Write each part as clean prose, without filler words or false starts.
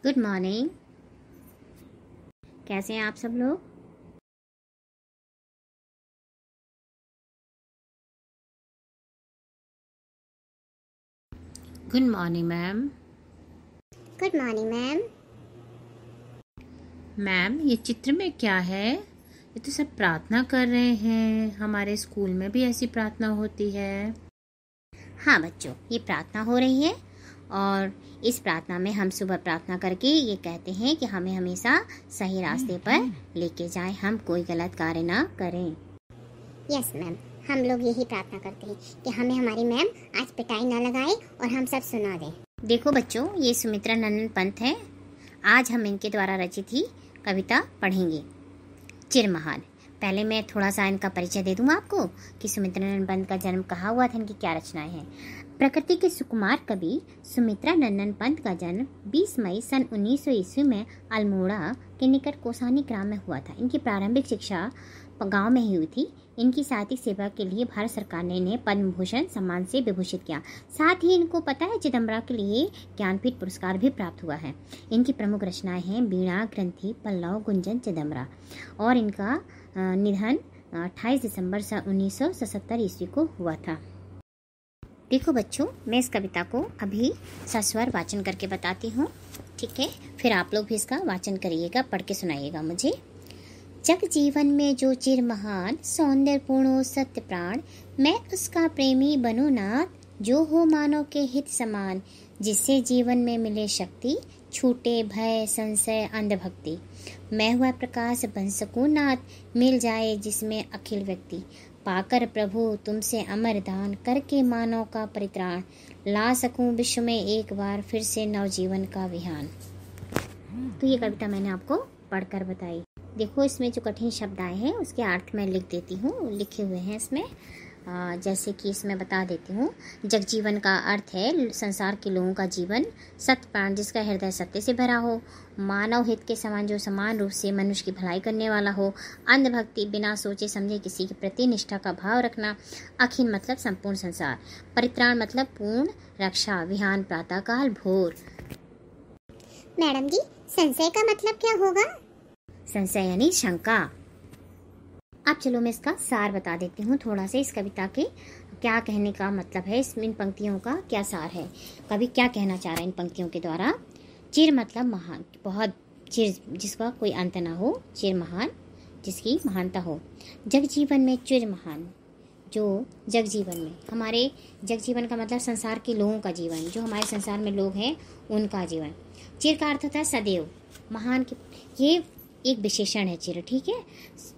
Good morning. कैसे हैं आप सब लोग? Good morning ma'am. Good morning ma'am. Ma'am, ये चित्र में क्या है? ये तो सब प्रार्थना कर रहे हैं। हमारे स्कूल में भी ऐसी प्रार्थना होती है। हाँ बच्चों, ये प्रार्थना हो रही है और इस प्रार्थना में हम सुबह प्रार्थना करके ये कहते हैं कि हमें हमेशा सही रास्ते पर लेके जाएं, हम कोई गलत कार्य ना करें। यस मैम, हम लोग यही प्रार्थना करते हैं कि हमें हमारी मैम आज पिटाई ना लगाए और हम सब सुना दें। देखो बच्चों, ये सुमित्रा नंदन पंत है। आज हम इनके द्वारा रचित ही कविता पढ़ेंगे, चिरमहान। पहले मैं थोड़ा सा इनका परिचय दे दूँ आपको कि सुमित्रा नंदन पंत का जन्म कहाँ हुआ था, इनकी क्या रचनाएं हैं। प्रकृति के सुकुमार कवि सुमित्रा नंदन पंत का जन्म 20 मई सन 1900 ईस्वी में अल्मोड़ा के निकट कोसानी ग्राम में हुआ था। इनकी प्रारंभिक शिक्षा गांव में ही हुई थी। इनकी साहित्यिक सेवा के लिए भारत सरकार ने इन्हें पद्म भूषण सम्मान से विभूषित किया। साथ ही इनको पता है चिदम्बरा के लिए ज्ञानपीठ पुरस्कार भी प्राप्त हुआ है। इनकी प्रमुख रचनाएं हैं वीणा, ग्रंथि, पल्लव, गुंजन, चिदम्बरा। और इनका निधन 28 दिसंबर सन 1977 ईस्वी को हुआ था। देखो बच्चों, मैं इस कविता को अभी सस्वर वाचन करके बताती हूँ, ठीक है? फिर आप लोग भी इसका वाचन करिएगा, पढ़ के सुनाइएगा मुझे। जग जीवन में जो चिर महान, सौंदर्य पूर्ण सत्य प्राण, मैं उसका प्रेमी बनूं नाथ, जो हो मानव के हित समान, जिससे जीवन में मिले शक्ति, छूटे भय संशय अंधभक्ति। मैं हुआ प्रकाश बन सकूं नाथ, मिल जाए जिसमें अखिल व्यक्ति, पाकर प्रभु तुमसे अमर दान, करके मानव का परित्राण, ला सकूं विश्व में एक बार फिर से नवजीवन का विहान। तो ये कविता मैंने आपको पढ़कर बताई। देखो, इसमें जो कठिन शब्द आए हैं उसके अर्थ मैं लिख देती हूँ, लिखे हुए हैं इसमें। जैसे कि इसमें बता देती हूँ। जगजीवन का अर्थ है संसार के लोगों का जीवन, सत्य प्राण जिसका हृदय सत्य से भरा हो, मानव हित के समान जो समान रूप से मनुष्य की भलाई करने वाला हो, अंधभक्ति बिना सोचे समझे किसी के प्रति निष्ठा का भाव रखना, अखिल मतलब संपूर्ण संसार, परित्राण मतलब पूर्ण रक्षा, विहान प्रातःकाल भोर। मैडम जी, संशय का मतलब क्या होगा? संशय यानी शंका। अब चलो मैं इसका सार बता देती हूँ थोड़ा सा, इस कविता के क्या कहने का मतलब है, इन पंक्तियों का क्या सार है, कवि क्या कहना चाह रहा है इन पंक्तियों के द्वारा। चिर मतलब महान, बहुत चिर जिसका कोई अंत ना हो, चिर महान जिसकी महानता हो। जग जीवन में चिर महान, जो जग जीवन में, हमारे जग जीवन का मतलब संसार के लोगों का जीवन, जो हमारे संसार में लोग हैं उनका जीवन। चिर का अर्थ होता है सदैव, महान के ये एक विशेषण है चिर, ठीक है?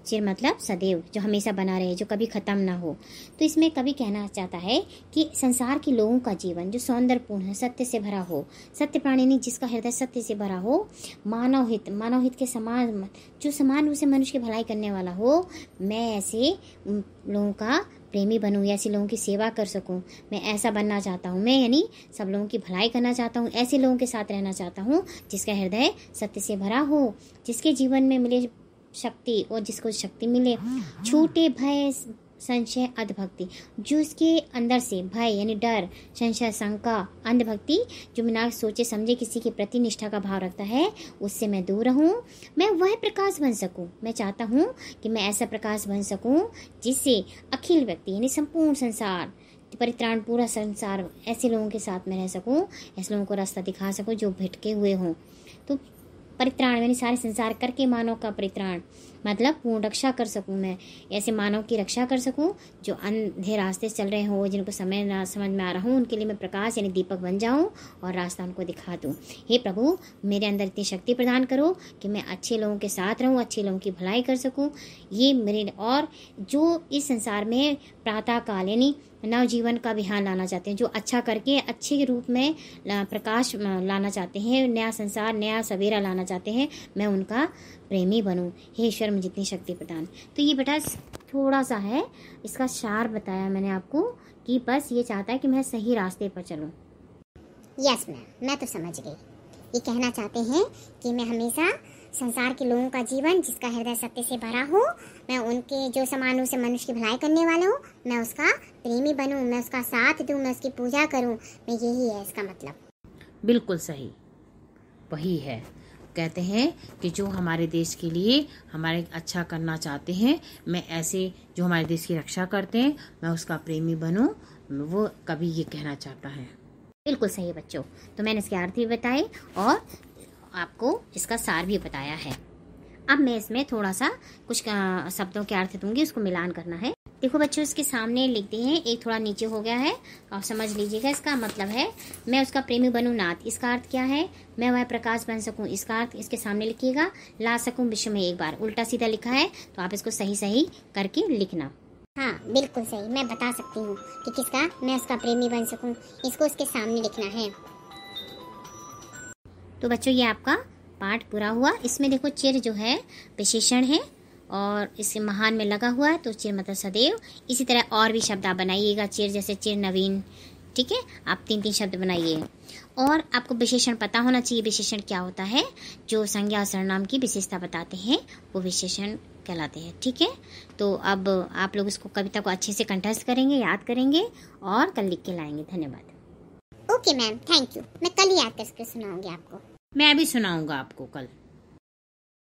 चिर मतलब सदैव, जो हमेशा बना रहे, जो कभी खत्म ना हो। तो इसमें कवि कहना चाहता है कि संसार के लोगों का जीवन जो सौंदर्यपूर्ण है, सत्य से भरा हो, सत्य प्राणी जिसका हृदय सत्य से भरा हो, मानव हित के समान, जो समान रूप से मनुष्य की भलाई करने वाला हो, मैं ऐसे लोगों का प्रेमी बनूं, ऐसे लोगों की सेवा कर सकूं, मैं ऐसा बनना चाहता हूं। मैं यानी सब लोगों की भलाई करना चाहता हूं, ऐसे लोगों के साथ रहना चाहता हूं जिसका हृदय सत्य से भरा हो, जिसके जीवन में मिले शक्ति और जिसको शक्ति मिले, छूटे भय संशय अंधभक्ति, जो उसके अंदर से भय यानी डर, संशय शंका, अंधभक्ति जो बिना सोचे समझे किसी के प्रति निष्ठा का भाव रखता है, उससे मैं दूर रहूं। मैं वह प्रकाश बन सकूं, मैं चाहता हूं कि मैं ऐसा प्रकाश बन सकूं जिससे अखिल व्यक्ति यानी संपूर्ण संसार, परित्राण पूरा संसार, ऐसे लोगों के साथ में रह सकूं, ऐसे लोगों को रास्ता दिखा सकूं जो भटके हुए हों। तो परित्राण यानी सारे संसार करके मानव का परित्राण मतलब पूर्ण रक्षा कर सकूं, मैं ऐसे मानव की रक्षा कर सकूं जो अंधे रास्ते चल रहे हो, जिनको समय ना समझ में आ रहा हूं, उनके लिए मैं प्रकाश यानी दीपक बन जाऊं और रास्ता उनको दिखा दूं। हे प्रभु, मेरे अंदर इतनी शक्ति प्रदान करो कि मैं अच्छे लोगों के साथ रहूं, अच्छे लोगों की भलाई कर सकूं। ये मेरे, और जो इस संसार में प्रातः काल यानी नवजीवन का विहान लाना चाहते हैं, जो अच्छा करके अच्छे के रूप में प्रकाश लाना चाहते हैं, नया संसार नया सवेरा लाना चाहते हैं, मैं उनका प्रेमी बनूं। हे ईश्वर, मुझे जितनी शक्ति प्रदान। तो ये बेटा थोड़ा सा है, इसका सार बताया मैंने आपको कि बस ये चाहता है कि मैं सही रास्ते पर चलूं। यस मैम, मैं तो समझ गई। ये कहना चाहते हैं कि मैं हमेशा संसार के लोगों का जीवन जिसका हृदय सत्य से भरा हो, मैं उनके जो समान रूप से मनुष्य की भलाई करने वाला हूँ, मैं उसका प्रेमी बनूं, मैं उसका साथ दूं, मैं उसकी पूजा करूं, मैं यही है इसका मतलब। बिल्कुल सही। वही है। कहते हैं कि जो हमारे देश के लिए हमारे अच्छा करना चाहते हैं, मैं ऐसे जो हमारे देश की रक्षा करते हैं, मैं उसका प्रेमी बनूं, वो कभी ये कहना चाहता है। बिल्कुल सही बच्चों। तो मैंने इसके अर्थ भी बताए और आपको इसका सार भी बताया है। अब मैं इसमें थोड़ा सा कुछ शब्दों के अर्थ दूंगी, उसको मिलान करना है। देखो बच्चों, इसके सामने लिखते हैं, एक थोड़ा नीचे हो गया है, आप समझ लीजिएगा। इसका मतलब है मैं उसका प्रेमी बनूं नाथ, इसका अर्थ क्या है? मैं वह प्रकाश बन सकूं, इसका अर्थ इसके सामने लिखिएगा। ला सकूं विश्व में एक बार, उल्टा सीधा लिखा है तो आप इसको सही सही करके लिखना। हाँ बिल्कुल सही, मैं बता सकती हूँ कि किसका मैं उसका प्रेमी बन सकूं, इसको उसके सामने लिखना है। तो बच्चों ये आपका पाठ पूरा हुआ। इसमें देखो चिर जो है विशेषण है और इससे महान में लगा हुआ है, तो चिर मतलब सदैव। इसी तरह और भी शब्द आप बनाइएगा, चिर जैसे चिर नवीन, ठीक है। आप 3-3 शब्द बनाइए। और आपको विशेषण पता होना चाहिए, विशेषण क्या होता है, जो संज्ञा और सर्वनाम की विशेषता बताते हैं वो विशेषण कहलाते हैं, ठीक है। तो अब आप लोग इसको कविता को अच्छे से कंठस्थ करेंगे, याद करेंगे और कल लिख के लाएंगे। धन्यवाद। Okay ma'am, thank you. मैं कल ही याद करके सुनाऊंगी आपको। मैं भी सुनाऊंगा आपको कल।